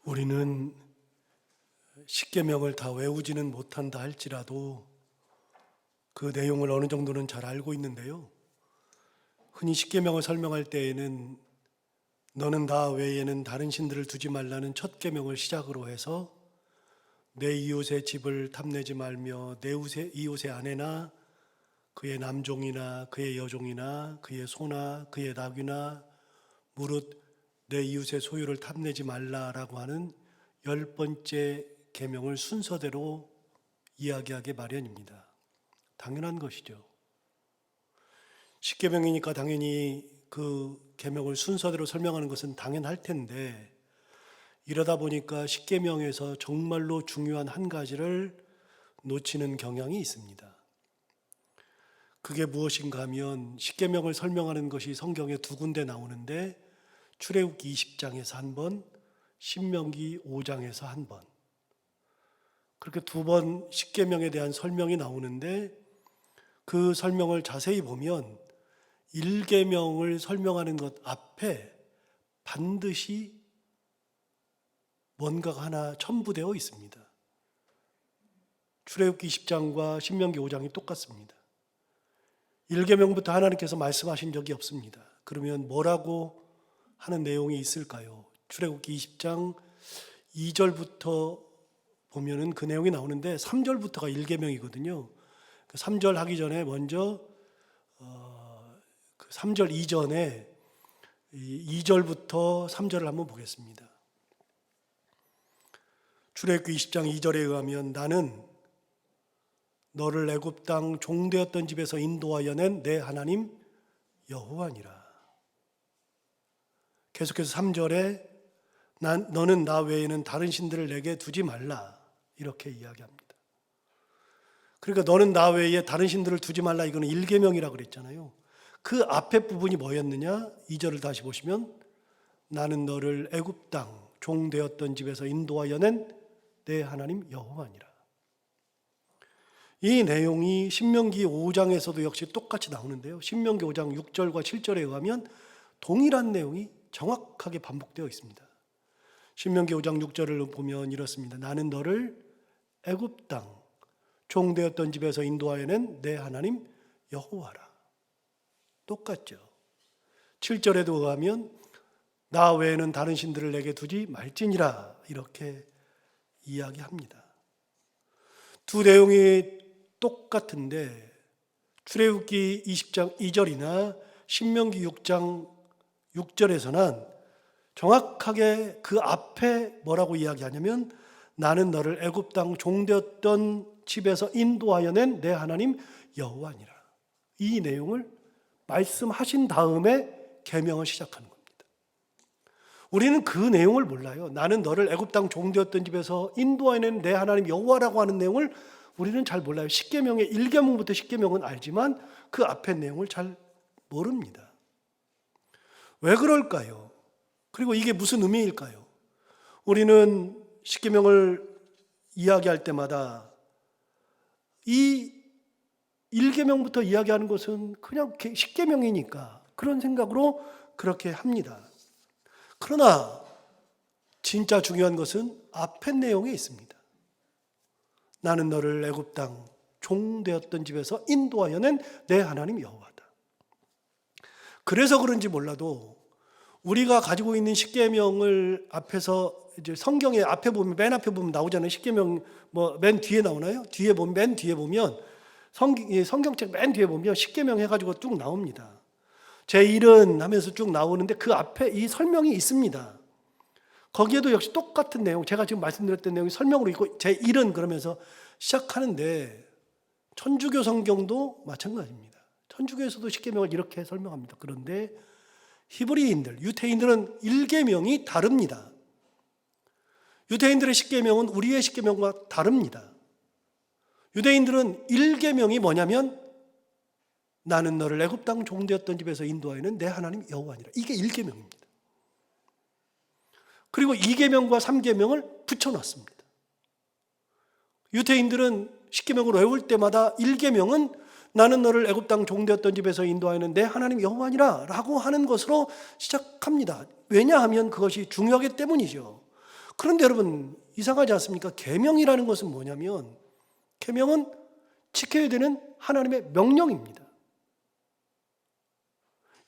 우리는 십계명을 다 외우지는 못한다 할지라도 그 내용을 어느 정도는 잘 알고 있는데요. 흔히 십계명을 설명할 때에는 너는 나 외에는 다른 신들을 두지 말라는 첫 계명을 시작으로 해서 내 이웃의 집을 탐내지 말며 내 이웃의 아내나 그의 남종이나 그의 여종이나 그의 소나 그의 나귀나 무릇 내 이웃의 소유를 탐내지 말라라고 하는 10번째 계명을 순서대로 이야기하기 마련입니다. 당연한 것이죠. 십계명이니까 당연히 그 계명을 순서대로 설명하는 것은 당연할 텐데, 이러다 보니까 십계명에서 정말로 중요한 한 가지를 놓치는 경향이 있습니다. 그게 무엇인가 하면 십계명을 설명하는 것이 성경에 두 군데 나오는데 출애굽기 20장에서 한 번, 신명기 5장에서 한 번, 그렇게 두 번 십계명에 대한 설명이 나오는데 그 설명을 자세히 보면 1계명을 설명하는 것 앞에 반드시 뭔가가 하나 첨부되어 있습니다. 출애굽기 20장과 신명기 5장이 똑같습니다. 1계명부터 하나님께서 말씀하신 적이 없습니다. 그러면 뭐라고 하는 내용이 있을까요? 출애굽기 20장 2절부터 보면은 그 내용이 나오는데 3절부터가 1계명이거든요. 3절 하기 전에 먼저 3절 이전에 2절부터 3절을 한번 보겠습니다. 출애굽기 20장 2절에 의하면 나는 너를 애굽 땅 종되었던 집에서 인도하여 낸 내 하나님 여호와니라. 계속해서 3절에 너는 나 외에는 다른 신들을 내게 두지 말라, 이렇게 이야기합니다. 그러니까 너는 나 외에 다른 신들을 두지 말라, 이거는 1계명이라고 그랬잖아요. 그 앞에 부분이 뭐였느냐? 2절을 다시 보시면 나는 너를 애굽 땅 종되었던 집에서 인도하여 낸 내 하나님 여호와니라. 이 내용이 신명기 5장에서도 역시 똑같이 나오는데요. 신명기 5장 6절과 7절에 의하면 동일한 내용이 정확하게 반복되어 있습니다. 신명기 5장 6절을 보면 이렇습니다. 나는 너를 애굽 땅 종되었던 집에서 인도하여 낸 내 하나님 여호와라. 똑같죠. 7절에도 의하면 나 외에는 다른 신들을 내게 두지 말지니라, 이렇게 이야기합니다. 두 내용이 똑같은데 출애굽기 20장 2절이나 신명기 6장 6절에서는 정확하게 그 앞에 뭐라고 이야기하냐면 나는 너를 애굽 땅 종되었던 집에서 인도하여 낸 내 하나님 여호와니라. 이 내용을 말씀하신 다음에 계명을 시작하는 겁니다. 우리는 그 내용을 몰라요. 나는 너를 애굽 땅 종되었던 집에서 인도하여 낸 내 하나님 여호와라고 하는 내용을 우리는 잘 몰라요. 10계명의 1계명부터 10계명은 알지만 그 앞에 내용을 잘 모릅니다. 왜 그럴까요? 그리고 이게 무슨 의미일까요? 우리는 10계명을 이야기할 때마다 이 1계명부터 이야기하는 것은 그냥 10계명이니까 그런 생각으로 그렇게 합니다. 그러나 진짜 중요한 것은 앞에 내용에 있습니다. 나는 너를 애굽 땅 종되었던 집에서 인도하여 낸 내 하나님 여호와다. 그래서 그런지 몰라도 우리가 가지고 있는 십계명을 앞에서 이제 성경의 앞에 보면 맨 앞에 보면 나오잖아요. 십계명 뭐 맨 뒤에 나오나요? 뒤에 보면 맨 뒤에 보면 성경책 맨 뒤에 보면 십계명 해가지고 쭉 나옵니다. 제1은 하면서 쭉 나오는데 그 앞에 이 설명이 있습니다. 거기에도 역시 똑같은 내용, 제가 지금 말씀드렸던 내용이 설명으로 있고 제1은 그러면서 시작하는데 천주교 성경도 마찬가지입니다. 천주교에서도 십계명을 이렇게 설명합니다. 그런데 히브리인들, 유대인들은 1계명이 다릅니다. 유대인들의 십계명은 우리의 십계명과 다릅니다. 유대인들은 1계명이 뭐냐면 나는 너를 애굽 땅 종되었던 집에서 인도하여 낸 내 하나님 여호와니라. 이게 1계명입니다. 그리고 2계명과 3계명을 붙여놨습니다. 유대인들은 10계명을 외울 때마다 1계명은 나는 너를 애굽 땅 종되었던 집에서 인도하여 낸 내 하나님 여호와니라 라고 하는 것으로 시작합니다. 왜냐하면 그것이 중요하기 때문이죠. 그런데 여러분 이상하지 않습니까? 계명이라는 것은 뭐냐면 계명은 지켜야 되는 하나님의 명령입니다.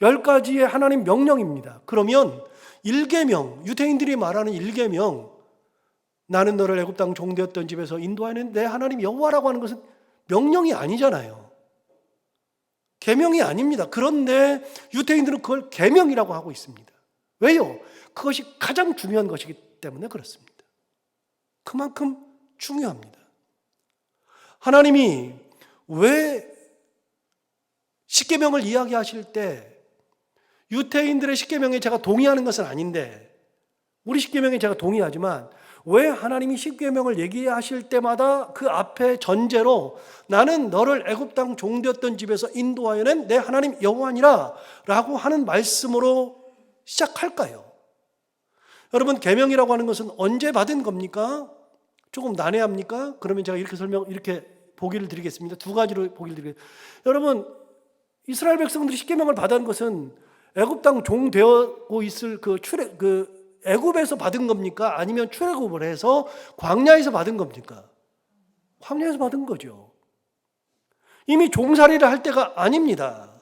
10가지의 하나님 명령입니다. 그러면 1계명, 유대인들이 말하는 1계명, 나는 너를 애굽 땅 종되었던 집에서 인도하는 내 하나님 여호와라고 하는 것은 명령이 아니잖아요. 계명이 아닙니다. 그런데 유대인들은 그걸 계명이라고 하고 있습니다. 왜요? 그것이 가장 중요한 것이기 때문에 그렇습니다. 그만큼 중요합니다. 하나님이 왜 십계명을 이야기하실 때 유대인들의 십계명에 제가 동의하는 것은 아닌데 우리 십계명에 제가 동의하지만 왜 하나님이 십계명을 얘기하실 때마다 그 앞에 전제로 나는 너를 애굽 땅 종되었던 집에서 인도하여낸 내 하나님 여호와니라 라고 하는 말씀으로 시작할까요? 여러분 계명이라고 하는 것은 언제 받은 겁니까? 조금 난해합니까? 그러면 제가 이렇게 보기를 드리겠습니다. 2가지로 보기를 드리겠습니다. 여러분 이스라엘 백성들이 십계명을 받은 것은 애굽 땅 종 되고 있을 애굽에서 받은 겁니까? 아니면 출애굽을 해서 광야에서 받은 겁니까? 광야에서 받은 거죠. 이미 종살이를 할 때가 아닙니다.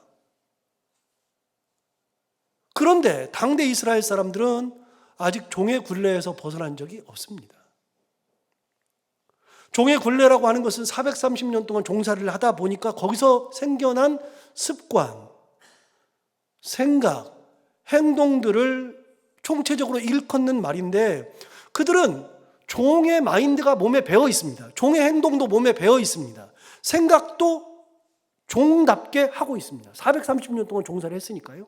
그런데 당대 이스라엘 사람들은 아직 종의 굴레에서 벗어난 적이 없습니다. 종의 굴레라고 하는 것은 430년 동안 종살이를 하다 보니까 거기서 생겨난 습관, 생각, 행동들을 총체적으로 일컫는 말인데 그들은 종의 마인드가 몸에 배어 있습니다. 종의 행동도 몸에 배어 있습니다. 생각도 종답게 하고 있습니다. 430년 동안 종살이 했으니까요.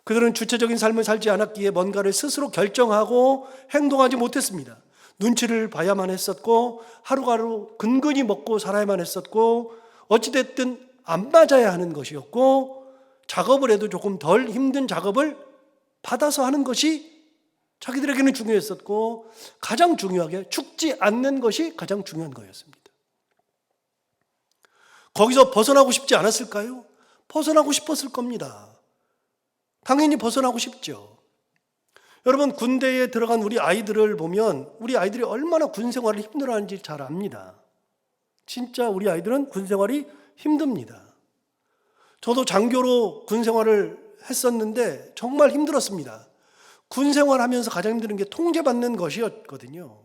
그들은 주체적인 삶을 살지 않았기에 뭔가를 스스로 결정하고 행동하지 못했습니다. 눈치를 봐야만 했었고 하루하루 근근히 먹고 살아야만 했었고 어찌됐든 안 맞아야 하는 것이었고 작업을 해도 조금 덜 힘든 작업을 받아서 하는 것이 자기들에게는 중요했었고 가장 중요하게 죽지 않는 것이 가장 중요한 거였습니다. 거기서 벗어나고 싶지 않았을까요? 벗어나고 싶었을 겁니다. 당연히 벗어나고 싶죠. 여러분 군대에 들어간 우리 아이들을 보면 우리 아이들이 얼마나 군 생활을 힘들어하는지 잘 압니다. 진짜 우리 아이들은 군 생활이 힘듭니다. 저도 장교로 군 생활을 했었는데 정말 힘들었습니다. 군 생활하면서 가장 힘든 게 통제받는 것이었거든요.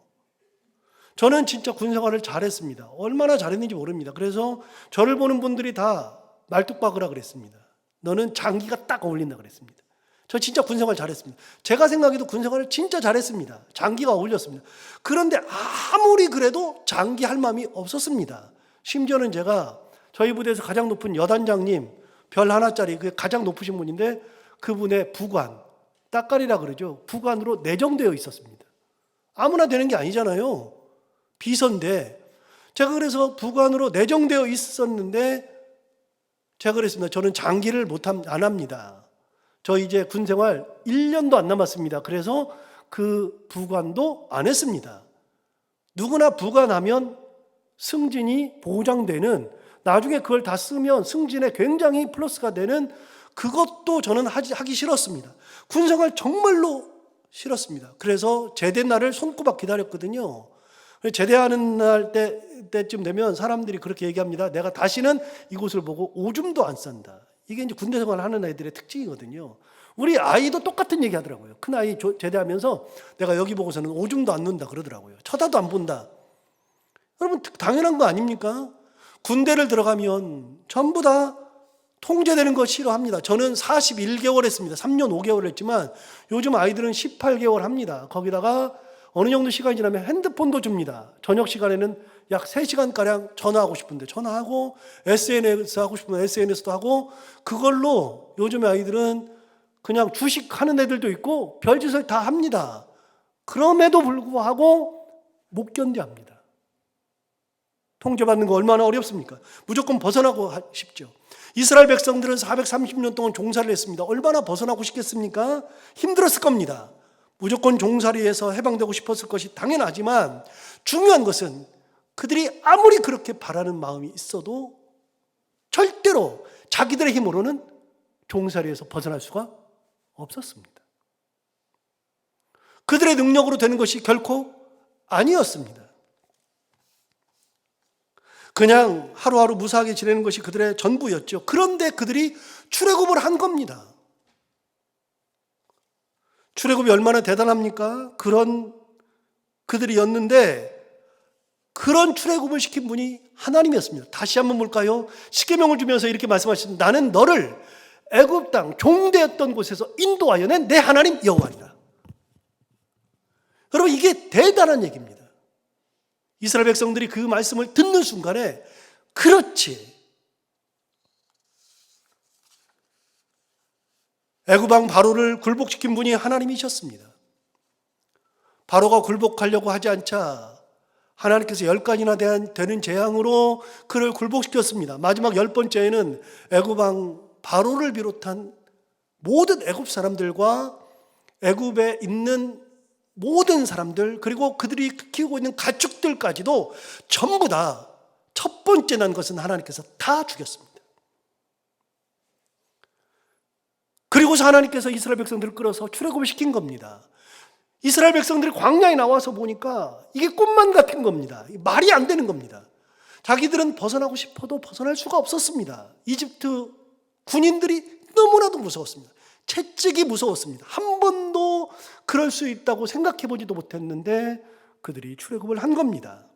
저는 진짜 군 생활을 잘했습니다. 얼마나 잘했는지 모릅니다. 그래서 저를 보는 분들이 다 말뚝박으라 그랬습니다. 너는 장기가 딱 어울린다 그랬습니다. 저 진짜 군 생활 잘했습니다. 제가 생각해도 군 생활을 진짜 잘했습니다. 장기가 어울렸습니다. 그런데 아무리 그래도 장기 할 마음이 없었습니다. 심지어는 제가 저희 부대에서 가장 높은 여단장님 별 하나짜리 그 가장 높으신 분인데 그분의 부관, 따까리라 그러죠. 부관으로 내정되어 있었습니다. 아무나 되는 게 아니잖아요. 비서인데 제가 그래서 부관으로 내정되어 있었는데 제가 그랬습니다. 저는 장기를 안 합니다. 저 이제 군 생활 1년도 안 남았습니다. 그래서 그 부관도 안 했습니다. 누구나 부관하면 승진이 보장되는 나중에 그걸 다 쓰면 승진에 굉장히 플러스가 되는 그것도 저는 하기 싫었습니다. 군 생활 정말로 싫었습니다. 그래서 제대 날을 손꼽아 기다렸거든요. 제대하는 때쯤 되면 사람들이 그렇게 얘기합니다. 내가 다시는 이곳을 보고 오줌도 안 싼다. 이게 이제 군대 생활을 하는 애들의 특징이거든요. 우리 아이도 똑같은 얘기 하더라고요. 큰 아이 제대하면서 내가 여기 보고서는 오줌도 안 넣는다 그러더라고요. 쳐다도 안 본다. 여러분 당연한 거 아닙니까? 군대를 들어가면 전부 다 통제되는 거 싫어합니다. 저는 41개월 했습니다. 3년 5개월 했지만 요즘 아이들은 18개월 합니다. 거기다가 어느 정도 시간이 지나면 핸드폰도 줍니다. 저녁 시간에는 약 3시간가량 전화하고 싶은데 전화하고 SNS 하고 싶으면 SNS도 하고 그걸로 요즘의 아이들은 그냥 주식하는 애들도 있고 별짓을 다 합니다. 그럼에도 불구하고 못 견뎌합니다. 통제받는 거 얼마나 어렵습니까? 무조건 벗어나고 싶죠. 이스라엘 백성들은 430년 동안 종살이를 했습니다. 얼마나 벗어나고 싶겠습니까? 힘들었을 겁니다. 무조건 종살이에서 해방되고 싶었을 것이 당연하지만 중요한 것은 그들이 아무리 그렇게 바라는 마음이 있어도 절대로 자기들의 힘으로는 종살이에서 벗어날 수가 없었습니다. 그들의 능력으로 되는 것이 결코 아니었습니다. 그냥 하루하루 무사하게 지내는 것이 그들의 전부였죠. 그런데 그들이 출애굽을 한 겁니다. 출애굽이 얼마나 대단합니까? 그런 그들이었는데 그런 출애굽을 시킨 분이 하나님이었습니다. 다시 한번 볼까요? 십계명을 주면서 이렇게 말씀하셨습니다. 나는 너를 애굽 땅 종되었던 곳에서 인도하여 낸 내 하나님 여호와니라. 여러분, 이게 대단한 얘기입니다. 이스라엘 백성들이 그 말씀을 듣는 순간에 그렇지, 애굽 왕 바로를 굴복시킨 분이 하나님이셨습니다. 바로가 굴복하려고 하지 않자 하나님께서 10가지나 되는 재앙으로 그를 굴복시켰습니다. 마지막 10번째에는 애굽 왕 바로를 비롯한 모든 애굽 사람들과 애굽에 있는 모든 사람들, 그리고 그들이 키우고 있는 가축들까지도 전부 다 첫 번째 난 것은 하나님께서 다 죽였습니다. 그리고서 하나님께서 이스라엘 백성들을 끌어서 출애굽을 시킨 겁니다. 이스라엘 백성들이 광야에 나와서 보니까 이게 꿈만 같은 겁니다. 말이 안 되는 겁니다. 자기들은 벗어나고 싶어도 벗어날 수가 없었습니다. 이집트 군인들이 너무나도 무서웠습니다. 채찍이 무서웠습니다. 한 번도 그럴 수 있다고 생각해 보지도 못했는데 그들이 출애굽을 한 겁니다.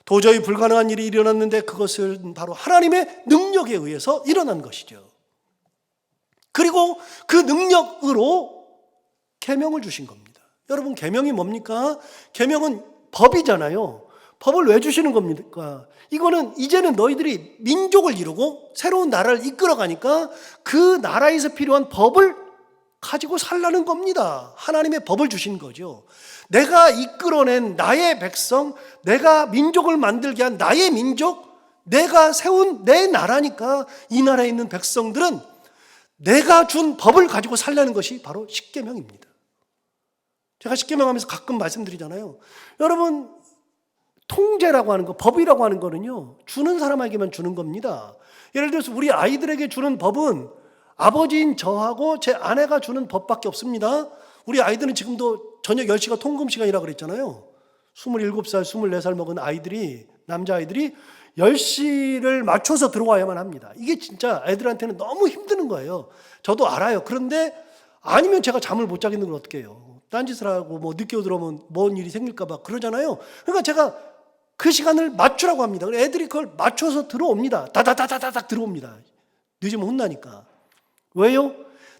도저히 불가능한 일이 일어났는데 그것은 바로 하나님의 능력에 의해서 일어난 것이죠. 그리고 그 능력으로 계명을 주신 겁니다. 여러분, 계명이 뭡니까? 계명은 법이잖아요. 법을 왜 주시는 겁니까? 이거는 이제는 너희들이 민족을 이루고 새로운 나라를 이끌어가니까 그 나라에서 필요한 법을 가지고 살라는 겁니다. 하나님의 법을 주신 거죠. 내가 이끌어낸 나의 백성, 내가 민족을 만들게 한 나의 민족, 내가 세운 내 나라니까 이 나라에 있는 백성들은 내가 준 법을 가지고 살라는 것이 바로 십계명입니다. 제가 십계명 하면서 가끔 말씀드리잖아요. 여러분, 통제라고 하는 거, 법이라고 하는 거는요, 주는 사람에게만 주는 겁니다. 예를 들어서 우리 아이들에게 주는 법은 아버지인 저하고 제 아내가 주는 법밖에 없습니다. 우리 아이들은 지금도 저녁 10시가 통금 시간이라고 그랬잖아요. 27살, 24살 먹은 아이들이, 남자아이들이 10시를 맞춰서 들어와야만 합니다. 이게 진짜 애들한테는 너무 힘드는 거예요. 저도 알아요. 그런데 아니면 제가 잠을 못 자겠는 걸 어떻게 해요? 딴짓을 하고 뭐 늦게 들어오면 뭔 일이 생길까 봐 그러잖아요. 그러니까 제가 그 시간을 맞추라고 합니다. 애들이 그걸 맞춰서 들어옵니다. 다다다다닥 들어옵니다. 늦으면 혼나니까. 왜요?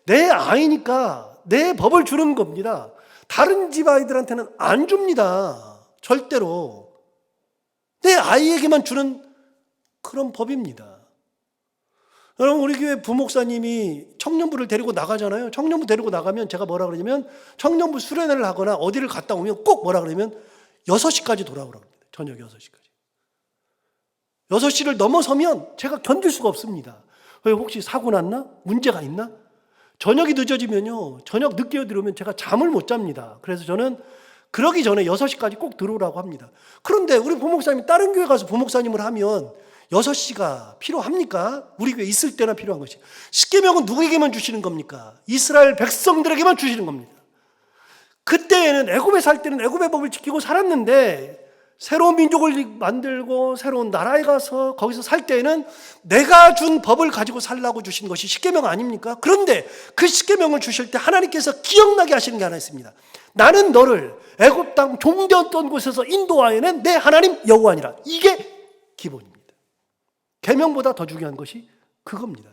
내 아이니까 내 법을 주는 겁니다. 다른 집 아이들한테는 안 줍니다. 절대로. 내 아이에게만 주는 그런 법입니다. 여러분, 우리 교회 부목사님이 청년부를 데리고 나가잖아요. 청년부 데리고 나가면 제가 뭐라 그러냐면 청년부 수련회를 하거나 어디를 갔다 오면 꼭 뭐라 그러면 6시까지 돌아오라고 합니다. 저녁 6시까지. 6시를 넘어서면 제가 견딜 수가 없습니다. 왜, 혹시 사고 났나? 문제가 있나? 저녁이 늦어지면요, 저녁 늦게 들어오면 제가 잠을 못 잡니다. 그래서 저는 그러기 전에 6시까지 꼭 들어오라고 합니다. 그런데 우리 부목사님이 다른 교회 가서 부목사님을 하면 6시가 필요합니까? 우리 교회 있을 때나 필요한 것이. 십계명은 누구에게만 주시는 겁니까? 이스라엘 백성들에게만 주시는 겁니다. 그때에는 애굽에 살 때는 애굽의 법을 지키고 살았는데 새로운 민족을 만들고 새로운 나라에 가서 거기서 살 때에는 내가 준 법을 가지고 살라고 주신 것이 십계명 아닙니까? 그런데 그 십계명을 주실 때 하나님께서 기억나게 하시는 게 하나 있습니다. 나는 너를 애굽 땅 종되었던 곳에서 인도하여 낸 내 하나님 여호와니라. 이게 기본입니다. 계명보다 더 중요한 것이 그겁니다.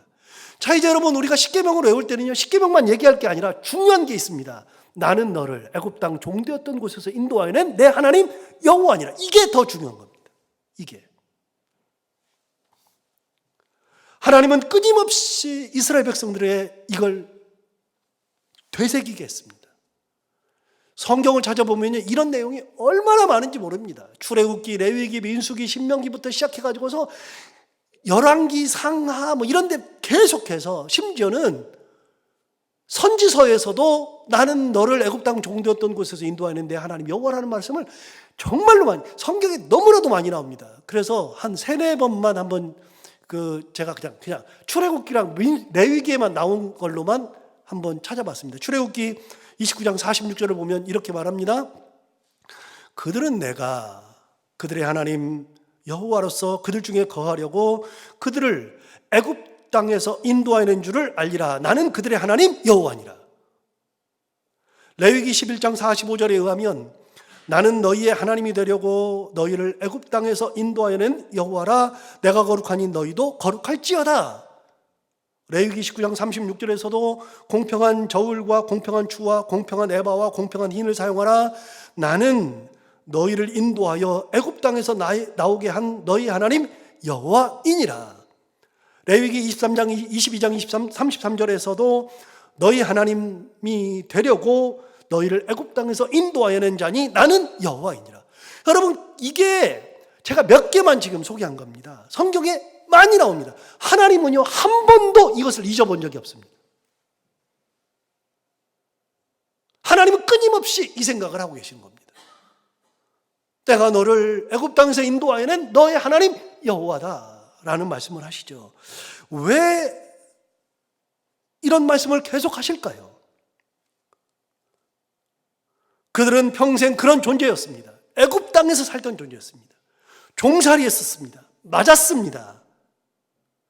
자, 이제 여러분, 우리가 십계명을 외울 때는요, 십계명만 얘기할 게 아니라 중요한 게 있습니다. 나는 너를 애굽 땅 종되었던 곳에서 인도하여 낸 내 하나님 여호와니라. 이게 더 중요한 겁니다. 이게. 하나님은 끊임없이 이스라엘 백성들의 이걸 되새기게 했습니다. 성경을 찾아보면 이런 내용이 얼마나 많은지 모릅니다. 출애굽기, 레위기, 민수기, 신명기부터 시작해가지고서 열왕기, 상하 뭐 이런 데 계속해서 심지어는 선지서에서도 나는 너를 애굽 땅 종되었던 곳에서 인도하는 내 하나님 여호와라는 말씀을 정말로 많이, 성경에 너무나도 많이 나옵니다. 그래서 한 3-4번만 한번 제가 그냥 출애굽기랑 레위기에만 나온 걸로만 한번 찾아봤습니다. 출애굽기 29장 46절을 보면 이렇게 말합니다. 그들은 내가 그들의 하나님 여호와로서 그들 중에 거하려고 그들을 애굽 땅에서 인도하는 줄을 알리라. 나는 그들의 하나님 여호와니라. 레위기 11장 45절에 의하면 나는 너희의 하나님이 되려고 너희를 애굽 땅에서 인도하여낸 여호와라. 내가 거룩하니 너희도 거룩할지어다. 레위기 19장 36절에서도 공평한 저울과 공평한 추와 공평한 에바와 공평한 흰을 사용하라. 나는 너희를 인도하여 애굽 땅에서 나오게 한 너희 하나님 여호와이니라. 레위기 23장 22장 33절에서도 너희 하나님이 되려고 너희를 애굽 땅에서 인도하여낸 자니 나는 여호와이니라. 여러분, 이게 제가 몇 개만 지금 소개한 겁니다. 성경에 많이 나옵니다. 하나님은요, 한 번도 이것을 잊어본 적이 없습니다. 하나님은 끊임없이 이 생각을 하고 계시는 겁니다. 내가 너를 애굽 땅에서 인도하여낸 너의 하나님 여호와다라는 말씀을 하시죠. 왜 이런 말씀을 계속 하실까요? 그들은 평생 그런 존재였습니다. 애굽 땅에서 살던 존재였습니다. 종살이했었습니다. 맞았습니다.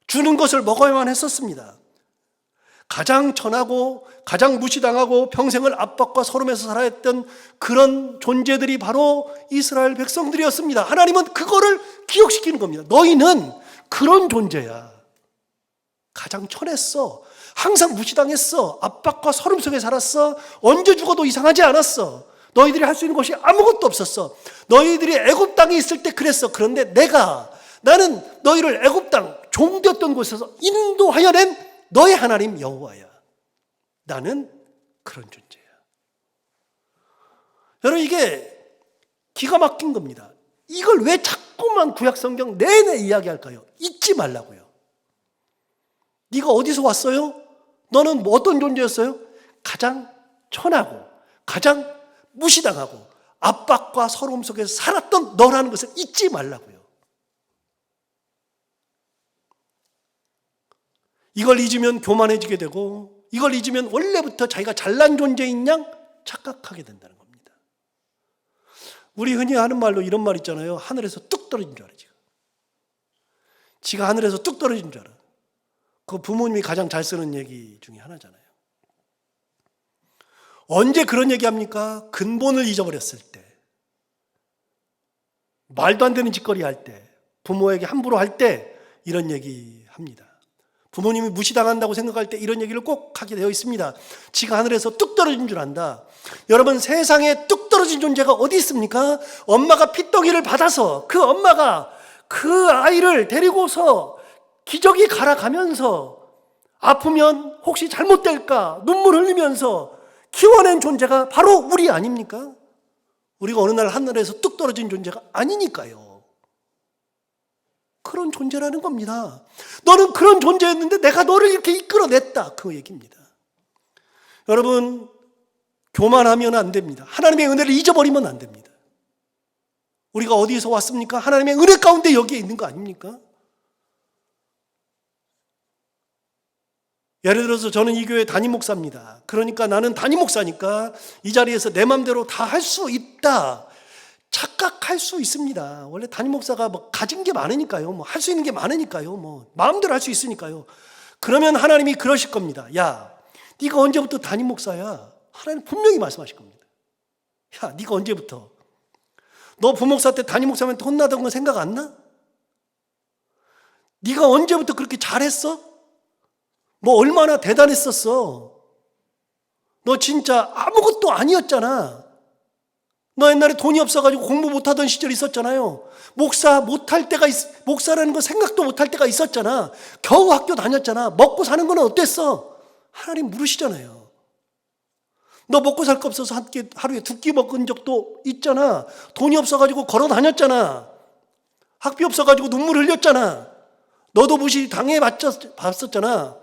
주는 것을 먹어야만 했었습니다. 가장 천하고 가장 무시당하고 평생을 압박과 서름에서 살아야 했던 그런 존재들이 바로 이스라엘 백성들이었습니다. 하나님은 그거를 기억시키는 겁니다. 너희는 그런 존재야. 가장 천했어. 항상 무시당했어. 압박과 서름 속에 살았어. 언제 죽어도 이상하지 않았어. 너희들이 할 수 있는 것이 아무것도 없었어. 너희들이 애굽 땅에 있을 때 그랬어. 그런데 나는 너희를 애굽 땅 종되었던 곳에서 인도하여 낸 너의 하나님 여호와야. 나는 그런 존재야. 여러분, 이게 기가 막힌 겁니다. 이걸 왜 자꾸만 구약 성경 내내 이야기할까요? 잊지 말라고요. 네가 어디서 왔어요? 너는 뭐 어떤 존재였어요? 가장 천하고 가장 무시당하고 압박과 서러움 속에서 살았던 너라는 것을 잊지 말라고요. 이걸 잊으면 교만해지게 되고, 이걸 잊으면 원래부터 자기가 잘난 존재인 양 착각하게 된다는 겁니다. 우리 흔히 하는 말로 이런 말 있잖아요. 하늘에서 뚝 떨어진 줄 알아. 지가 하늘에서 뚝 떨어진 줄 알아. 그 부모님이 가장 잘 쓰는 얘기 중에 하나잖아요. 언제 그런 얘기합니까? 근본을 잊어버렸을 때, 말도 안 되는 짓거리 할 때, 부모에게 함부로 할 때 이런 얘기 합니다. 부모님이 무시당한다고 생각할 때 이런 얘기를 꼭 하게 되어 있습니다. 지가 하늘에서 뚝 떨어진 줄 안다. 여러분, 세상에 뚝 떨어진 존재가 어디 있습니까? 엄마가 핏덩이를 받아서 그 엄마가 그 아이를 데리고서 기저귀 갈아가면서 아프면 혹시 잘못될까 눈물 흘리면서 키워낸 존재가 바로 우리 아닙니까? 우리가 어느 날 하늘에서 뚝 떨어진 존재가 아니니까요. 그런 존재라는 겁니다. 너는 그런 존재였는데 내가 너를 이렇게 이끌어냈다, 그 얘기입니다. 여러분, 교만하면 안 됩니다. 하나님의 은혜를 잊어버리면 안 됩니다. 우리가 어디서 왔습니까? 하나님의 은혜 가운데 여기에 있는 거 아닙니까? 예를 들어서 저는 이 교회 담임 목사입니다. 그러니까 나는 담임 목사니까 이 자리에서 내 마음대로 다 할 수 있다, 착각할 수 있습니다. 원래 담임 목사가 뭐 가진 게 많으니까요. 뭐 할 수 있는 게 많으니까요. 뭐 마음대로 할 수 있으니까요. 그러면 하나님이 그러실 겁니다. 야, 네가 언제부터 담임 목사야? 하나님 분명히 말씀하실 겁니다. 야, 네가 언제부터? 너 부목사 때 담임 목사한테 혼나던 거 생각 안 나? 네가 언제부터 그렇게 잘했어? 뭐 얼마나 대단했었어? 너 진짜 아무것도 아니었잖아. 너 옛날에 돈이 없어가지고 공부 못하던 시절 있었잖아요. 목사라는 거 생각도 못할 때가 있었잖아. 겨우 학교 다녔잖아. 먹고 사는 건 어땠어? 하나님 물으시잖아요. 너 먹고 살 거 없어서 하루에 2끼 먹은 적도 있잖아. 돈이 없어가지고 걸어 다녔잖아. 학비 없어가지고 눈물 흘렸잖아. 너도 무시 당해봤었잖아.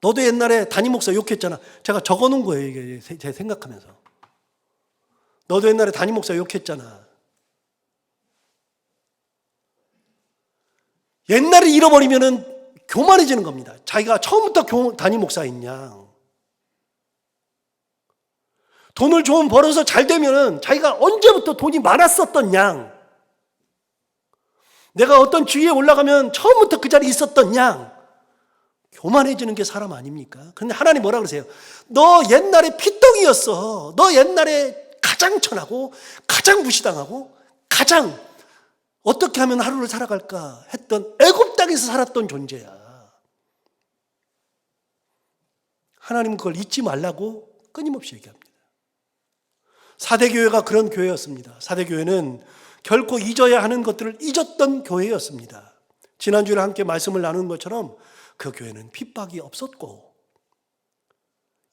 너도 옛날에 담임 목사 욕했잖아. 제가 적어놓은 거예요, 이게 제 생각하면서. 너도 옛날에 담임 목사 욕했잖아. 옛날을 잃어버리면은 교만해지는 겁니다. 자기가 처음부터 담임 목사인 양. 돈을 좀 벌어서 잘 되면은 자기가 언제부터 돈이 많았었던 양, 내가 어떤 지위에 올라가면 처음부터 그 자리에 있었던 양, 교만해지는 게 사람 아닙니까? 그런데 하나님 뭐라 그러세요? 너 옛날에 피덩이였어. 너 옛날에 가장 천하고 가장 무시당하고 가장 어떻게 하면 하루를 살아갈까 했던 애굽 땅에서 살았던 존재야. 하나님은 그걸 잊지 말라고 끊임없이 얘기합니다. 사대교회가 그런 교회였습니다. 사대교회는 결코 잊어야 하는 것들을 잊었던 교회였습니다. 지난주에 함께 말씀을 나눈 것처럼 그 교회는 핍박이 없었고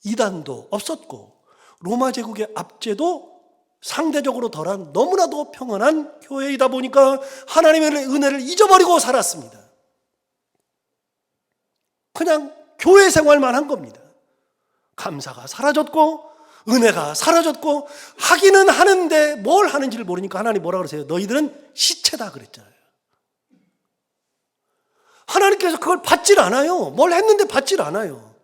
이단도 없었고 로마 제국의 압제도 상대적으로 덜한 너무나도 평안한 교회이다 보니까 하나님의 은혜를 잊어버리고 살았습니다. 그냥 교회 생활만 한 겁니다. 감사가 사라졌고 은혜가 사라졌고 하기는 하는데 뭘 하는지를 모르니까 하나님 뭐라 그러세요? 너희들은 시체다 그랬잖아요. 하나님께서 그걸 받질 않아요. 뭘 했는데 받질 않아요.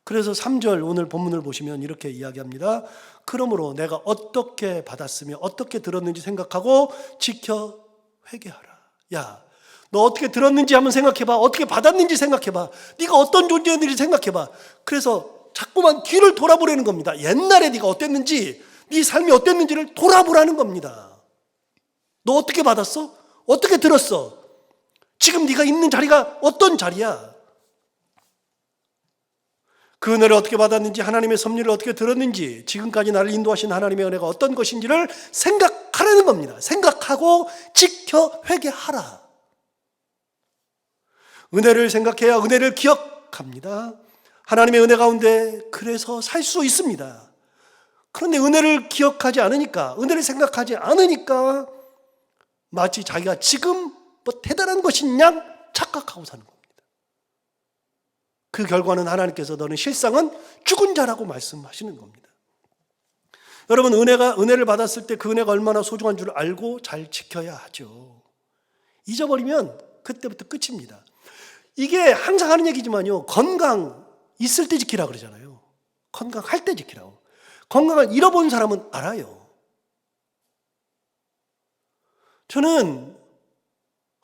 그래서 3절 오늘 본문을 보시면 이렇게 이야기합니다. 그러므로 내가 어떻게 받았으며 어떻게 들었는지 생각하고 지켜 회개하라. 야, 너 어떻게 들었는지 한번 생각해봐. 어떻게 받았는지 생각해봐. 네가 어떤 존재였는지 생각해봐. 그래서 자꾸만 뒤를 돌아보라는 겁니다. 옛날에 네가 어땠는지, 네 삶이 어땠는지를 돌아보라는 겁니다. 너 어떻게 받았어? 어떻게 들었어? 지금 네가 있는 자리가 어떤 자리야? 그 은혜를 어떻게 받았는지, 하나님의 섭리를 어떻게 들었는지, 지금까지 나를 인도하신 하나님의 은혜가 어떤 것인지를 생각하라는 겁니다. 생각하고 지켜 회개하라. 은혜를 생각해야 은혜를 기억합니다. 하나님의 은혜 가운데 그래서 살 수 있습니다. 그런데 은혜를 기억하지 않으니까, 은혜를 생각하지 않으니까 마치 자기가 지금 뭐 대단한 것인 양 착각하고 사는 겁니다. 그 결과는 하나님께서 너는 실상은 죽은 자라고 말씀하시는 겁니다. 여러분, 은혜를 받았을 때 그 은혜가 얼마나 소중한 줄 알고 잘 지켜야 하죠. 잊어버리면 그때부터 끝입니다. 이게 항상 하는 얘기지만요, 건강 있을 때 지키라 그러잖아요. 건강할 때 지키라고. 건강을 잃어본 사람은 알아요. 저는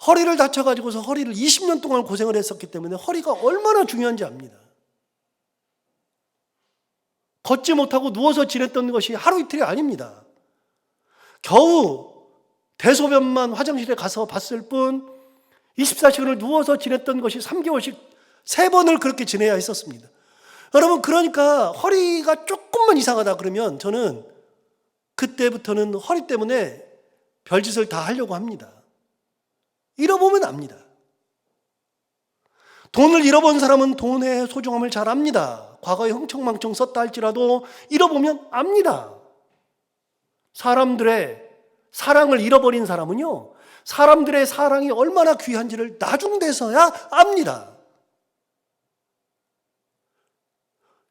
허리를 다쳐가지고서 허리를 20년 동안 고생을 했었기 때문에 허리가 얼마나 중요한지 압니다. 걷지 못하고 누워서 지냈던 것이 하루 이틀이 아닙니다. 겨우 대소변만 화장실에 가서 봤을 뿐 24시간을 누워서 지냈던 것이 3개월씩 3번을 그렇게 지내야 했었습니다. 여러분, 그러니까 허리가 조금만 이상하다 그러면 저는 그때부터는 허리 때문에 별짓을 다 하려고 합니다. 잃어보면 압니다. 돈을 잃어본 사람은 돈의 소중함을 잘 압니다. 과거에 흥청망청 썼다 할지라도 잃어보면 압니다. 사람들의 사랑을 잃어버린 사람은요, 사람들의 사랑이 얼마나 귀한지를 나중 돼서야 압니다.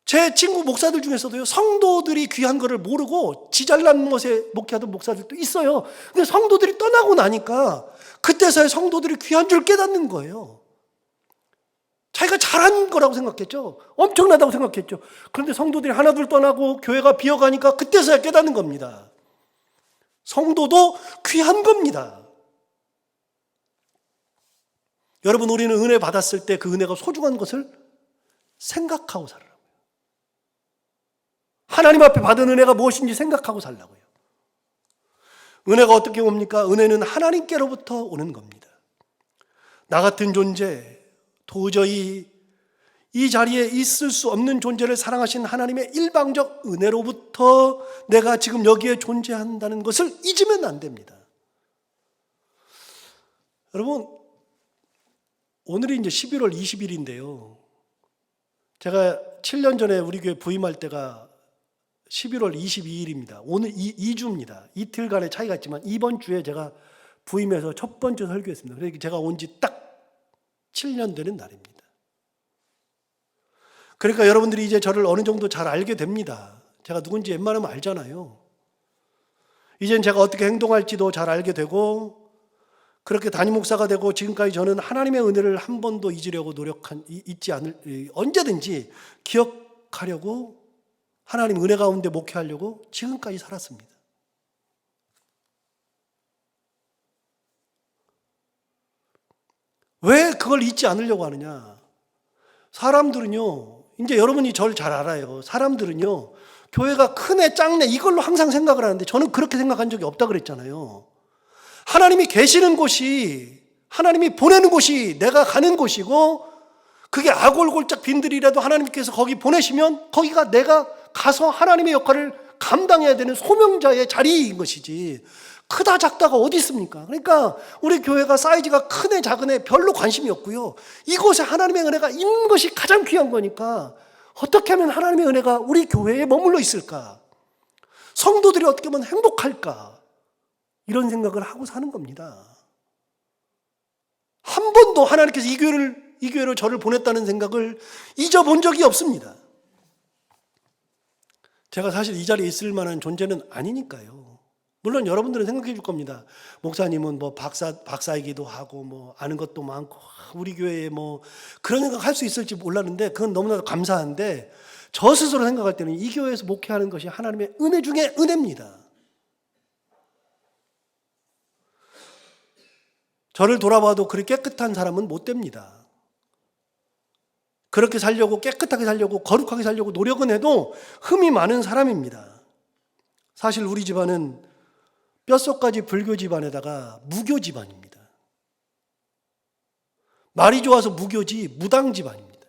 제 친구 목사들 중에서도요, 성도들이 귀한 거를 모르고 지잘난 것에 목회하던 목사들도 있어요. 근데 성도들이 떠나고 나니까 그때서야 성도들이 귀한 줄 깨닫는 거예요. 자기가 잘한 거라고 생각했죠. 엄청나다고 생각했죠. 그런데 성도들이 하나둘 떠나고 교회가 비어가니까 그때서야 깨닫는 겁니다. 성도도 귀한 겁니다. 여러분, 우리는 은혜 받았을 때 그 은혜가 소중한 것을 생각하고 살아라. 하나님 앞에 받은 은혜가 무엇인지 생각하고 살라고요. 은혜가 어떻게 옵니까? 은혜는 하나님께로부터 오는 겁니다. 나 같은 존재, 도저히 이 자리에 있을 수 없는 존재를 사랑하신 하나님의 일방적 은혜로부터 내가 지금 여기에 존재한다는 것을 잊으면 안 됩니다. 여러분, 오늘이 이제 11월 20일인데요. 제가 7년 전에 우리 교회 부임할 때가 11월 22일입니다. 오늘 2주입니다. 이틀간의 차이가 있지만 이번 주에 제가 부임해서 첫 번째 설교했습니다. 그래서 제가 온 지 딱 7년 되는 날입니다. 그러니까 여러분들이 이제 저를 어느 정도 잘 알게 됩니다. 제가 누군지 웬만하면 알잖아요. 이젠 제가 어떻게 행동할지도 잘 알게 되고, 그렇게 담임 목사가 되고 지금까지 저는 하나님의 은혜를 한 번도 잊지 않을, 언제든지 기억하려고 하나님 은혜 가운데 목회하려고 지금까지 살았습니다. 왜 그걸 잊지 않으려고 하느냐? 사람들은요, 이제 여러분이 저를 잘 알아요. 사람들은요, 교회가 크네 작네 이걸로 항상 생각을 하는데 저는 그렇게 생각한 적이 없다 그랬잖아요. 하나님이 계시는 곳이, 하나님이 보내는 곳이 내가 가는 곳이고, 그게 아골골짝 빈들이라도 하나님께서 거기 보내시면 거기가 내가 가서 하나님의 역할을 감당해야 되는 소명자의 자리인 것이지, 크다 작다가 어디 있습니까? 그러니까 우리 교회가 사이즈가 크네 작으네 별로 관심이 없고요, 이곳에 하나님의 은혜가 있는 것이 가장 귀한 거니까 어떻게 하면 하나님의 은혜가 우리 교회에 머물러 있을까, 성도들이 어떻게 하면 행복할까, 이런 생각을 하고 사는 겁니다. 한 번도 하나님께서 이 교회로 저를 보냈다는 생각을 잊어본 적이 없습니다. 제가 사실 이 자리에 있을 만한 존재는 아니니까요. 물론 여러분들은 생각해 줄 겁니다. 목사님은 뭐 박사이기도 하고 뭐 아는 것도 많고 우리 교회에 뭐 그런 생각 할 수 있을지 몰랐는데 그건 너무나 감사한데, 저 스스로 생각할 때는 이 교회에서 목회하는 것이 하나님의 은혜 중에 은혜입니다. 저를 돌아봐도 그렇게 깨끗한 사람은 못 됩니다. 그렇게 살려고, 깨끗하게 살려고, 거룩하게 살려고 노력은 해도 흠이 많은 사람입니다. 사실 우리 집안은 뼛속까지 불교 집안에다가 무교 집안입니다. 말이 좋아서 무교지 무당 집안입니다.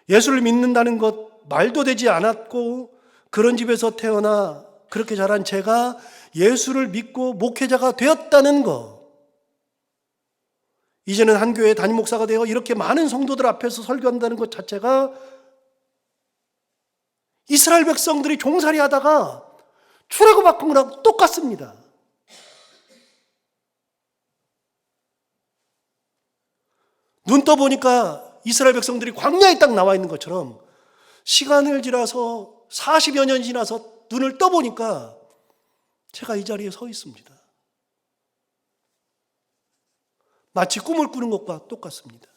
예수를 믿는다는 것 말도 되지 않았고, 그런 집에서 태어나 그렇게 자란 제가 예수를 믿고 목회자가 되었다는 것, 이제는 한 교회 담임 목사가 되어 이렇게 많은 성도들 앞에서 설교한다는 것 자체가 이스라엘 백성들이 종살이 하다가 출애굽한 거랑 똑같습니다. 눈 떠보니까 이스라엘 백성들이 광야에 딱 나와 있는 것처럼 시간을 지나서 40여 년 지나서 눈을 떠보니까 제가 이 자리에 서 있습니다. 마치 꿈을 꾸는 것과 똑같습니다.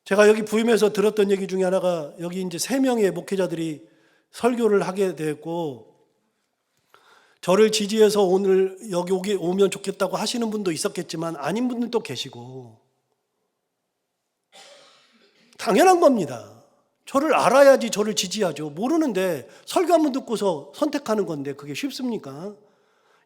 제가 여기 부임해서 들었던 얘기 중에 하나가, 여기 이제 3명의 목회자들이 설교를 하게 됐고, 저를 지지해서 오늘 여기 오면 좋겠다고 하시는 분도 있었겠지만 아닌 분들도 계시고, 당연한 겁니다. 저를 알아야지 저를 지지하죠. 모르는데 설교 한번 듣고서 선택하는 건데 그게 쉽습니까?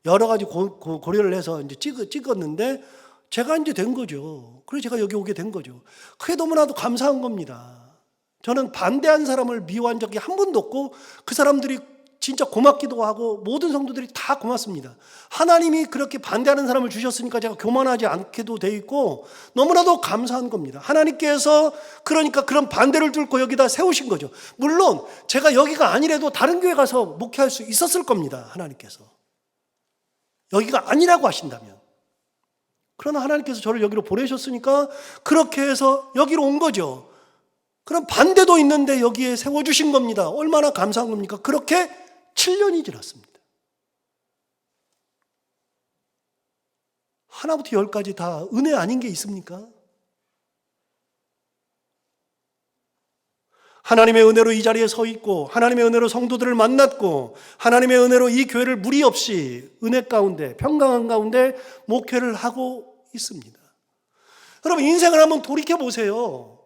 여러 가지 고려를 해서 이제 찍었는데 제가 이제 된 거죠. 그래서 제가 여기 오게 된 거죠. 그게 너무나도 감사한 겁니다. 저는 반대한 사람을 미워한 적이 한 번도 없고, 그 사람들이 진짜 고맙기도 하고 모든 성도들이 다 고맙습니다. 하나님이 그렇게 반대하는 사람을 주셨으니까 제가 교만하지 않게도 돼 있고 너무나도 감사한 겁니다. 하나님께서 그러니까 그런 반대를 뚫고 여기다 세우신 거죠. 물론 제가 여기가 아니라도 다른 교회 가서 목회할 수 있었을 겁니다. 하나님께서 여기가 아니라고 하신다면. 그러나 하나님께서 저를 여기로 보내셨으니까 그렇게 해서 여기로 온 거죠. 그럼 반대도 있는데 여기에 세워주신 겁니다. 얼마나 감사한 겁니까? 그렇게 7년이 지났습니다. 하나부터 10까지 다 은혜 아닌 게 있습니까? 하나님의 은혜로 이 자리에 서 있고, 하나님의 은혜로 성도들을 만났고, 하나님의 은혜로 이 교회를 무리 없이 은혜 가운데, 평강한 가운데 목회를 하고 있습니다. 여러분, 인생을 한번 돌이켜보세요.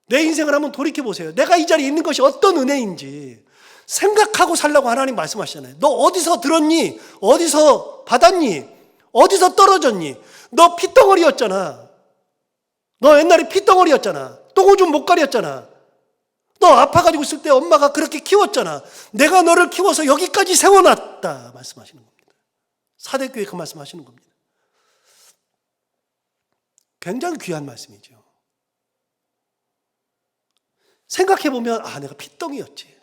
내 인생을 한번 돌이켜보세요. 내가 이 자리에 있는 것이 어떤 은혜인지 생각하고 살라고 하나님 말씀하시잖아요. 너 어디서 들었니? 어디서 받았니? 어디서 떨어졌니? 너 피덩어리였잖아. 너 옛날에 피덩어리였잖아. 똥오줌 못가리였잖아. 너 아파가지고 있을 때 엄마가 그렇게 키웠잖아. 내가 너를 키워서 여기까지 세워놨다 말씀하시는 겁니다. 사대교회 그 말씀하시는 겁니다. 굉장히 귀한 말씀이죠. 생각해보면 내가 핏덩이였지.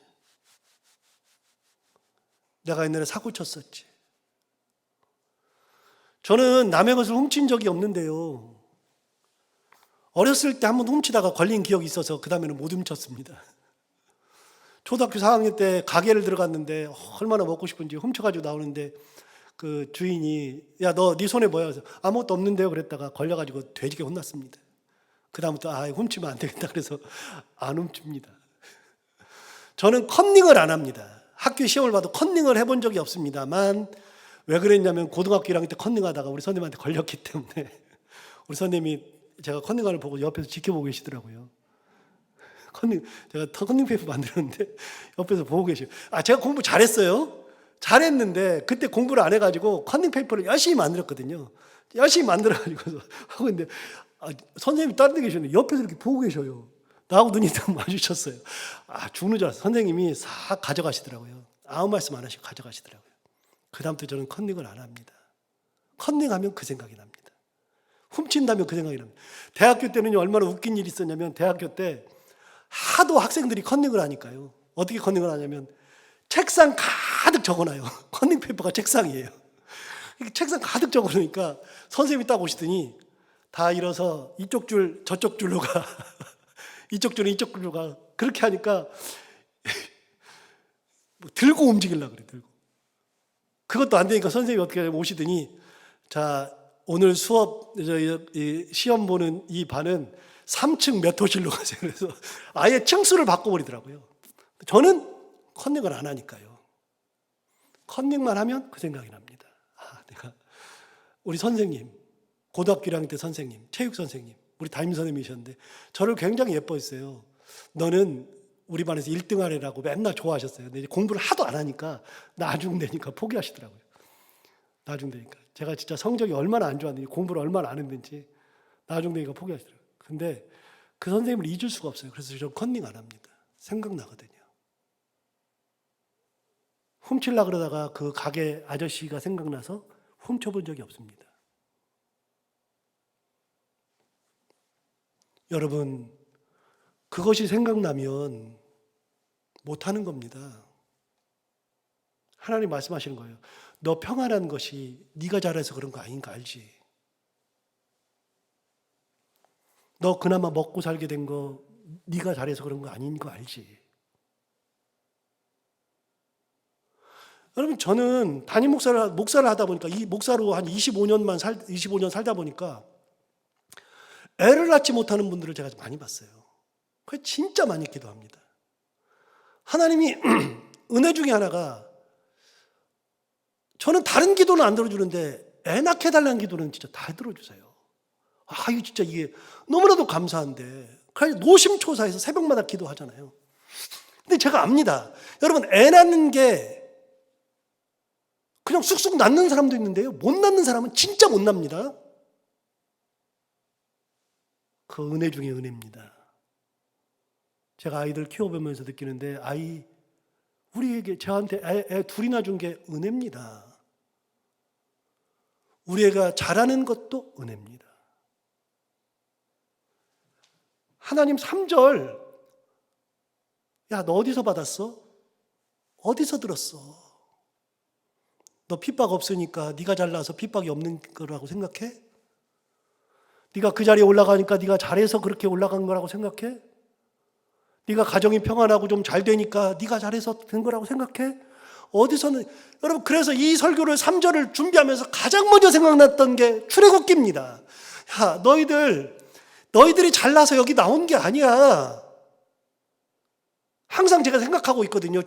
내가 옛날에 사고 쳤었지. 저는 남의 것을 훔친 적이 없는데요, 어렸을 때 한번 훔치다가 걸린 기억이 있어서 그 다음에는 못 훔쳤습니다. 초등학교 4학년 때 가게를 들어갔는데 얼마나 먹고 싶은지 훔쳐가지고 나오는데 그 주인이 야, 너 네 손에 뭐야? 그래서 아무것도 없는데요. 그랬다가 걸려가지고 돼지게 혼났습니다. 그다음부터 훔치면 안 되겠다. 그래서 안 훔칩니다. 저는 컨닝을 안 합니다. 학교 시험을 봐도 컨닝을 해본 적이 없습니다만 왜 그랬냐면 고등학교 1학년 때 컨닝하다가 우리 선생님한테 걸렸기 때문에 우리 선생님이 제가 컨닝하는 걸 보고 옆에서 지켜보고 계시더라고요. 제가 컨닝 페이퍼 만들었는데 옆에서 보고 계시고 제가 공부 잘했어요. 잘했는데 그때 공부를 안 해가지고 컨닝 페이퍼를 열심히 만들었거든요. 열심히 만들어가지고 하고 있는데 선생님이 다른 데 계셨는데 옆에서 이렇게 보고 계셔요. 나하고 눈이 딱 마주쳤어요. 죽는 줄 알았어요. 선생님이 싹 가져가시더라고요. 아무 말씀 안 하시고 가져가시더라고요. 그 다음부터 저는 컨닝을 안 합니다. 컨닝하면 그 생각이 납니다. 훔친다면 그 생각이 납니다. 대학교 때는 얼마나 웃긴 일이 있었냐면 대학교 때 하도 학생들이 컨닝을 하니까요. 어떻게 컨닝을 하냐면 책상 가득 적어놔요. 컨닝 페이퍼가 책상이에요. 책상 가득 적어놓으니까 선생님이 딱 오시더니 다 일어서 이쪽 줄 저쪽 줄로 가. 이쪽 줄은 이쪽 줄로 가. 그렇게 하니까 들고 움직이려고 그래. 들고. 그것도 안 되니까 선생님이 어떻게 하냐면 오시더니 자, 오늘 수업 시험 보는 이 반은 3층 몇 호실로 가세요. 그래서 아예 층수를 바꿔버리더라고요. 저는 컨닝을 안 하니까요. 컨닝만 하면 그 생각이 납니다. 내가 우리 선생님, 고등학교 1학년 때 선생님, 체육 선생님, 우리 담임 선생님이셨는데 저를 굉장히 예뻐했어요. 너는 우리 반에서 1등 하래라고 맨날 좋아하셨어요. 근데 이제 공부를 하도 안 하니까 나중 되니까 포기하시더라고요. 나중 되니까. 제가 진짜 성적이 얼마나 안 좋았는지, 공부를 얼마나 안 했는지 나중 되니까 포기하시더라고요. 근데 그 선생님을 잊을 수가 없어요. 그래서 저는 컨닝 안 합니다. 생각나거든요. 훔치려고 그러다가 그 가게 아저씨가 생각나서 훔쳐본 적이 없습니다. 여러분, 그것이 생각나면 못하는 겁니다. 하나님 말씀하시는 거예요. 너 평안한 것이 네가 잘해서 그런 거 아닌 거 알지? 너 그나마 먹고 살게 된 거 네가 잘해서 그런 거 아닌 거 알지? 여러분, 저는 담임 목사를 하다 보니까 이 목사로 한 25년 살다 보니까 애를 낳지 못하는 분들을 제가 많이 봤어요. 그게 진짜 많이 기도합니다. 하나님이 은혜 중에 하나가 저는 다른 기도는 안 들어주는데 애 낳게 해달라는 기도는 진짜 다 들어주세요. 이거 진짜 이게 너무나도 감사한데 그래서 노심초사해서 새벽마다 기도하잖아요. 근데 제가 압니다. 여러분, 애 낳는 게 그냥 쑥쑥 낳는 사람도 있는데요. 못 낳는 사람은 진짜 못 납니다. 그 은혜 중에 은혜입니다. 제가 아이들 키워보면서 느끼는데 우리에게 저한테 애 둘이나 준 게 은혜입니다. 우리 애가 잘하는 것도 은혜입니다. 하나님 3절 야, 너 어디서 받았어? 어디서 들었어? 너 핍박 없으니까 네가 잘나서 핍박이 없는 거라고 생각해? 네가 그 자리에 올라가니까 네가 잘해서 그렇게 올라간 거라고 생각해? 네가 가정이 평안하고 좀 잘 되니까 네가 잘해서 된 거라고 생각해? 어디서는 여러분, 그래서 이 설교를 3절을 준비하면서 가장 먼저 생각났던 게 출애굽기입니다. 야, 너희들이 잘나서 여기 나온 게 아니야. 항상 제가 생각하고 있거든요.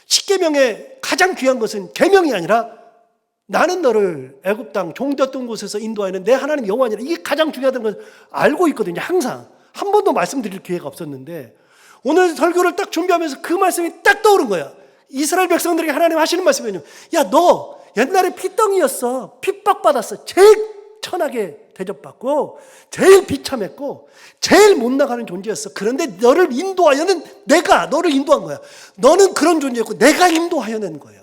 10계명의 가장 귀한 것은 계명이 아니라 나는 너를 애굽 땅 종되었던 곳에서 인도하는 내 하나님 여호와니라. 이게 가장 중요하다는 걸 알고 있거든요. 항상. 한 번도 말씀드릴 기회가 없었는데 오늘 설교를 딱 준비하면서 그 말씀이 딱 떠오른 거야. 이스라엘 백성들에게 하나님 하시는 말씀이에요. 야, 너 옛날에 피덩이였어. 핍박받았어. 제일 천하게 대접받고 제일 비참했고 제일 못 나가는 존재였어. 그런데 너를 인도하여는 내가 너를 인도한 거야. 너는 그런 존재였고 내가 인도하여낸 거야.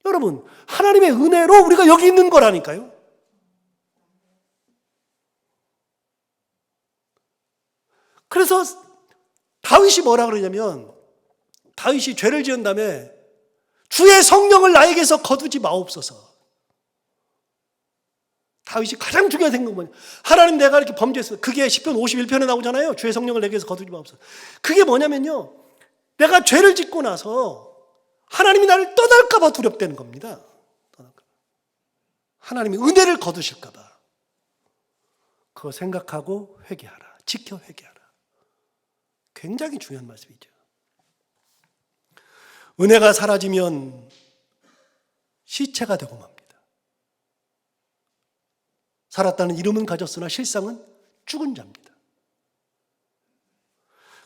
여러분, 하나님의 은혜로 우리가 여기 있는 거라니까요. 그래서 다윗이 뭐라 그러냐면, 다윗이 죄를 지은 다음에 주의 성령을 나에게서 거두지 마옵소서. 다윗이 가장 중요한 생각은 뭐냐? 하나님, 내가 이렇게 범죄했어. 그게 시편 51편에 나오잖아요. 주의 성령을 내게서 거두지 마옵소서. 그게 뭐냐면요, 내가 죄를 짓고 나서 하나님이 나를 떠날까 봐 두렵다는 겁니다. 하나님이 은혜를 거두실까 봐. 그거 생각하고 회개하라. 지켜 회개하라. 굉장히 중요한 말씀이죠. 은혜가 사라지면 시체가 되고 맙니다. 살았다는 이름은 가졌으나 실상은 죽은 자입니다.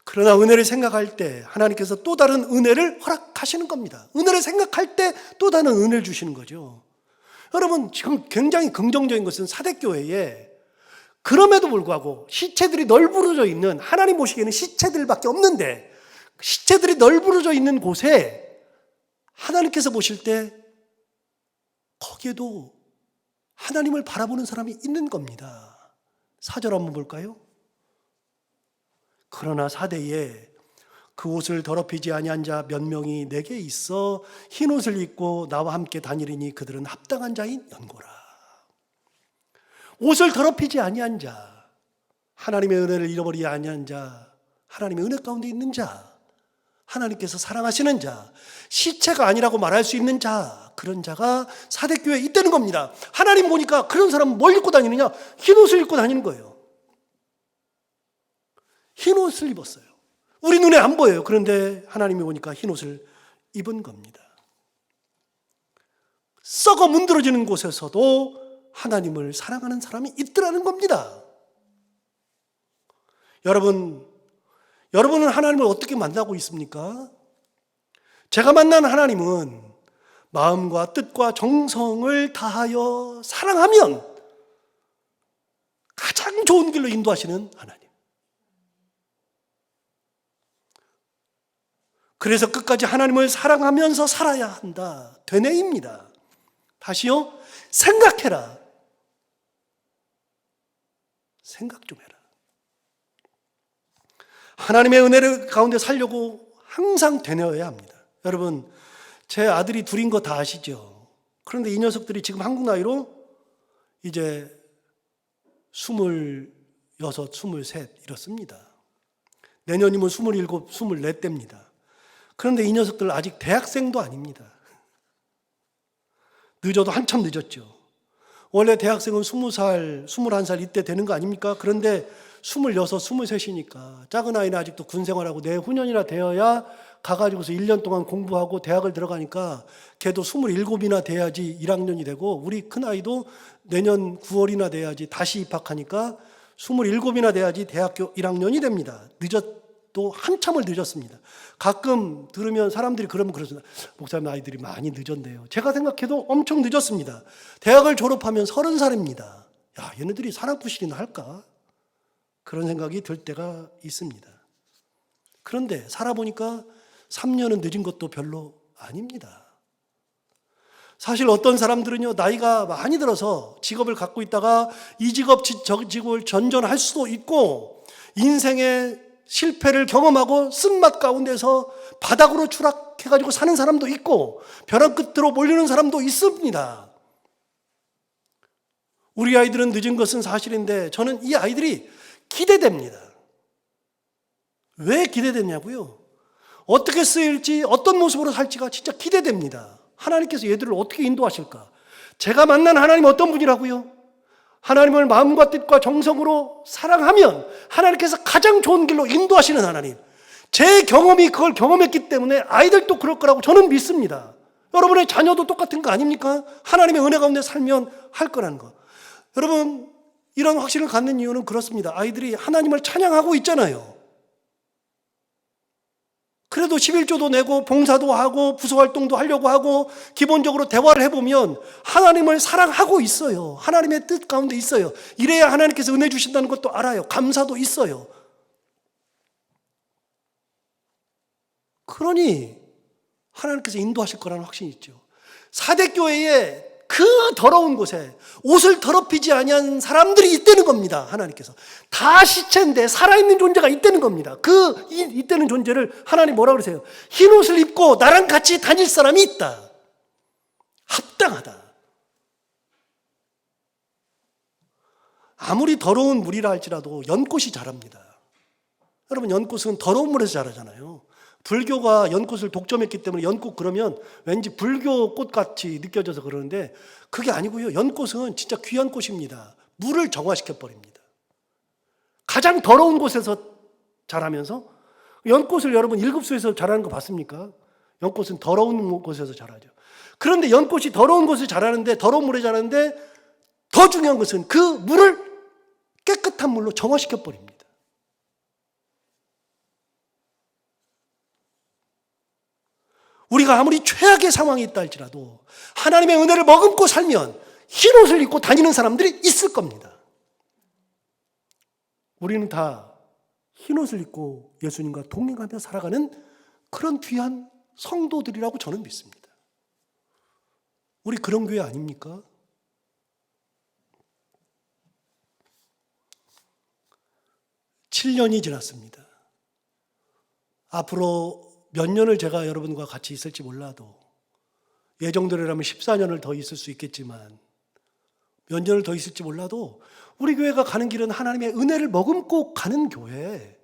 그러나 은혜를 생각할 때 하나님께서 또 다른 은혜를 허락하시는 겁니다. 은혜를 생각할 때 또 다른 은혜를 주시는 거죠. 여러분, 지금 굉장히 긍정적인 것은 사대교회에 그럼에도 불구하고 시체들이 널브러져 있는, 하나님 보시기에는 시체들밖에 없는데 시체들이 널브러져 있는 곳에 하나님께서 보실 때 거기에도 하나님을 바라보는 사람이 있는 겁니다. 4절 한번 볼까요? 그러나 사대에 그 옷을 더럽히지 아니한 자 몇 명이 내게 있어 흰 옷을 입고 나와 함께 다니리니 그들은 합당한 자인 연고라. 옷을 더럽히지 아니한 자, 하나님의 은혜를 잃어버리지 아니한 자, 하나님의 은혜 가운데 있는 자, 하나님께서 사랑하시는 자, 시체가 아니라고 말할 수 있는 자, 그런 자가 사대교회에 있다는 겁니다. 하나님 보니까 그런 사람은 뭘 입고 다니느냐? 흰 옷을 입고 다니는 거예요. 흰 옷을 입었어요. 우리 눈에 안 보여요. 그런데 하나님이 보니까 흰 옷을 입은 겁니다. 썩어 문드러지는 곳에서도 하나님을 사랑하는 사람이 있더라는 겁니다. 여러분은 하나님을 어떻게 만나고 있습니까? 제가 만난 하나님은 마음과 뜻과 정성을 다하여 사랑하면 가장 좋은 길로 인도하시는 하나님. 그래서 끝까지 하나님을 사랑하면서 살아야 한다. 되뇌입니다. 다시요. 생각해라. 생각 좀 해라. 하나님의 은혜를 가운데 살려고 항상 되뇌어야 합니다. 여러분, 제 아들이 둘인 거 다 아시죠? 그런데 이 녀석들이 지금 한국 나이로 이제 26, 23 이렇습니다. 내년이면 27, 24대입니다. 그런데 이 녀석들 아직 대학생도 아닙니다. 늦어도 한참 늦었죠. 원래 대학생은 20살, 21살 이때 되는 거 아닙니까? 그런데 26, 23이니까 작은 아이는 아직도 군 생활하고 내후년이나 되어야 가가지고서 1년 동안 공부하고 대학을 들어가니까 걔도 27이나 돼야지 1학년이 되고, 우리 큰아이도 내년 9월이나 돼야지 다시 입학하니까 27이나 돼야지 대학교 1학년이 됩니다. 늦어도 한참을 늦었습니다. 가끔 들으면 사람들이 그러면 그러잖아요. 목사님 아이들이 많이 늦었네요. 제가 생각해도 엄청 늦었습니다. 대학을 졸업하면 30살입니다. 야, 얘네들이 사랑구실이나 할까? 그런 생각이 들 때가 있습니다. 그런데 살아보니까 3년은 늦은 것도 별로 아닙니다. 사실 어떤 사람들은요, 나이가 많이 들어서 직업을 갖고 있다가 이 직업 저 직업을 전전할 수도 있고, 인생의 실패를 경험하고 쓴맛 가운데서 바닥으로 추락해가지고 사는 사람도 있고, 벼랑 끝으로 몰리는 사람도 있습니다. 우리 아이들은 늦은 것은 사실인데 저는 이 아이들이 기대됩니다. 왜 기대되냐고요? 어떻게 쓰일지, 어떤 모습으로 살지가 진짜 기대됩니다. 하나님께서 얘들을 어떻게 인도하실까? 제가 만난 하나님 어떤 분이라고요? 하나님을 마음과 뜻과 정성으로 사랑하면 하나님께서 가장 좋은 길로 인도하시는 하나님. 제 경험이 그걸 경험했기 때문에 아이들도 그럴 거라고 저는 믿습니다. 여러분의 자녀도 똑같은 거 아닙니까? 하나님의 은혜 가운데 살면 할 거라는 거. 여러분, 이런 확신을 갖는 이유는 그렇습니다. 아이들이 하나님을 찬양하고 있잖아요. 그래도 11조도 내고 봉사도 하고 부서활동도 하려고 하고 기본적으로 대화를 해보면 하나님을 사랑하고 있어요. 하나님의 뜻 가운데 있어요. 이래야 하나님께서 은혜 주신다는 것도 알아요. 감사도 있어요. 그러니 하나님께서 인도하실 거라는 확신이 있죠. 사대교회에 그 더러운 곳에 옷을 더럽히지 아니한 사람들이 있다는 겁니다. 하나님께서 다 시체인데 살아있는 존재가 있다는 겁니다. 그 있다는 존재를 하나님 뭐라고 그러세요? 흰 옷을 입고 나랑 같이 다닐 사람이 있다. 합당하다. 아무리 더러운 물이라 할지라도 연꽃이 자랍니다. 여러분, 연꽃은 더러운 물에서 자라잖아요. 불교가 연꽃을 독점했기 때문에 연꽃 그러면 왠지 불교 꽃같이 느껴져서 그러는데 그게 아니고요. 연꽃은 진짜 귀한 꽃입니다. 물을 정화시켜 버립니다. 가장 더러운 곳에서 자라면서, 연꽃을 여러분 일급수에서 자라는 거 봤습니까? 연꽃은 더러운 곳에서 자라죠. 그런데 연꽃이 더러운 곳에 자라는데, 더러운 물에 자라는데 더 중요한 것은 그 물을 깨끗한 물로 정화시켜 버립니다. 우리가 아무리 최악의 상황이 있다 할지라도 하나님의 은혜를 머금고 살면 흰 옷을 입고 다니는 사람들이 있을 겁니다. 우리는 다 흰 옷을 입고 예수님과 동행하며 살아가는 그런 귀한 성도들이라고 저는 믿습니다. 우리 그런 교회 아닙니까? (7년이) 지났습니다. 앞으로 몇 년을 제가 여러분과 같이 있을지 몰라도, 예정대로라면 14년을 더 있을 수 있겠지만 몇 년을 더 있을지 몰라도 우리 교회가 가는 길은 하나님의 은혜를 머금고 가는 교회,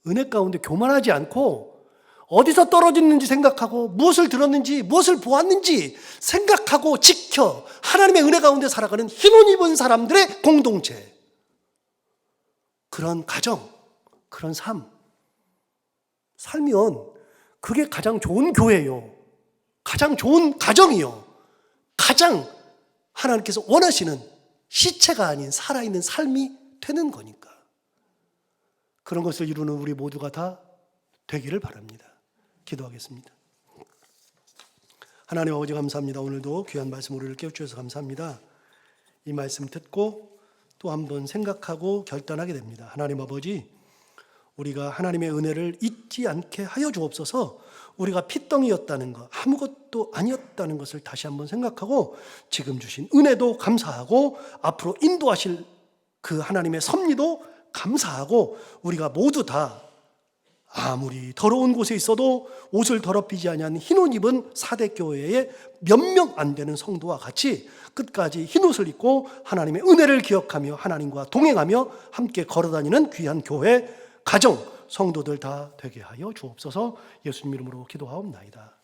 은혜 가운데 교만하지 않고 어디서 떨어졌는지 생각하고 무엇을 들었는지 무엇을 보았는지 생각하고 지켜 하나님의 은혜 가운데 살아가는 흰옷 입은 사람들의 공동체, 그런 가정, 그런 삶 살면 그게 가장 좋은 교회요, 가장 좋은 가정이요, 가장 하나님께서 원하시는 시체가 아닌 살아있는 삶이 되는 거니까. 그런 것을 이루는 우리 모두가 다 되기를 바랍니다. 기도하겠습니다. 하나님 아버지 감사합니다. 오늘도 귀한 말씀 우리를 깨워주셔서 감사합니다. 이 말씀 듣고 또 한번 생각하고 결단하게 됩니다. 하나님 아버지, 우리가 하나님의 은혜를 잊지 않게 하여 주옵소서. 우리가 핏덩이였다는 것, 아무것도 아니었다는 것을 다시 한번 생각하고 지금 주신 은혜도 감사하고 앞으로 인도하실 그 하나님의 섭리도 감사하고, 우리가 모두 다 아무리 더러운 곳에 있어도 옷을 더럽히지 아니한 흰옷 입은 사대교회의 몇 명 안 되는 성도와 같이 끝까지 흰옷을 입고 하나님의 은혜를 기억하며 하나님과 동행하며 함께 걸어다니는 귀한 교회, 가정, 성도들 다 되게 하여 주옵소서. 예수님 이름으로 기도하옵나이다.